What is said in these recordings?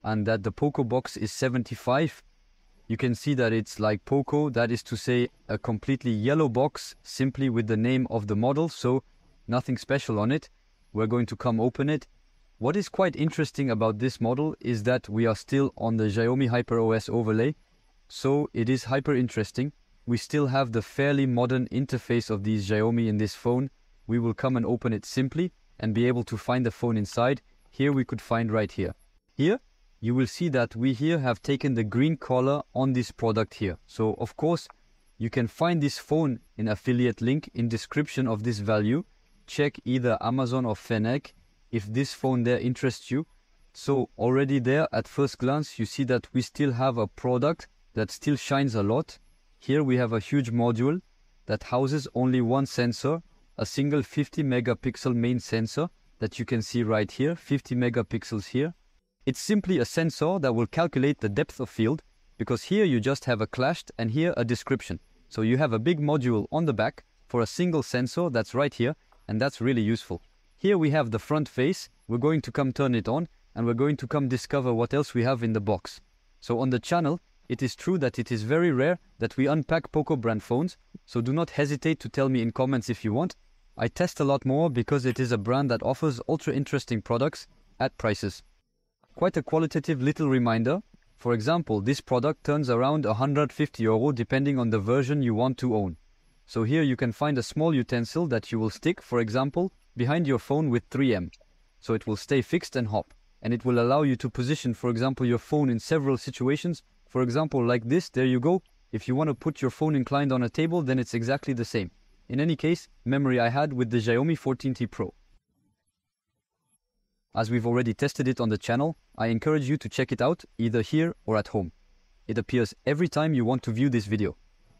and that the Poco box is 75. You can see that it's like Poco, that is to say a completely yellow box, simply with the name of the model, so nothing special on it. We're going to come open it. What is quite interesting about this model is that we are still on the Xiaomi HyperOS overlay, so it is hyper interesting. We still have the fairly modern interface of these Xiaomi in this phone. We will come and open it simply and be able to find the phone inside. Here we could find right here. Here you will see that we here have taken the green color on this product here. So of course you can find this phone in affiliate link in description of this value. Check either Amazon or Fnac if this phone there interests you. So already there at first glance you see that we still have a product that still shines a lot. Here we have a huge module that houses only one sensor, a single 50 megapixel main sensor that you can see right here, 50 megapixels here. It's simply a sensor that will calculate the depth of field, because here you just have a clashed and here a description. So you have a big module on the back for a single sensor that's right here, and that's really useful. Here we have the front face. We're going to come turn it on and we're going to come discover what else we have in the box. So on the channel, it is true that it is very rare that we unpack Poco brand phones, so do not hesitate to tell me in comments if you want. I test a lot more because it is a brand that offers ultra interesting products at prices. Quite a qualitative little reminder. For example, this product turns around 150 euro depending on the version you want to own. So here you can find a small utensil that you will stick, for example, behind your phone with 3M. So it will stay fixed and hop. And it will allow you to position, for example, your phone in several situations. For example, like this, there you go. If you want to put your phone inclined on a table, then it's exactly the same. In any case, memory I had with the Xiaomi 14T Pro. As we've already tested it on the channel, I encourage you to check it out either here or at home. It appears every time you want to view this video.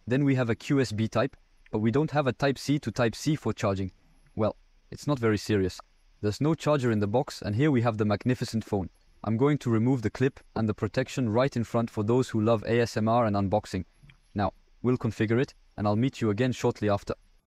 Then we have a QSB type, but we don't have a Type-C to Type-C for charging. Well, it's not very serious. There's no charger in the box, and here we have the magnificent phone. I'm going to remove the clip and the protection right in front for those who love ASMR and unboxing. Now, we'll configure it, and I'll meet you again shortly after.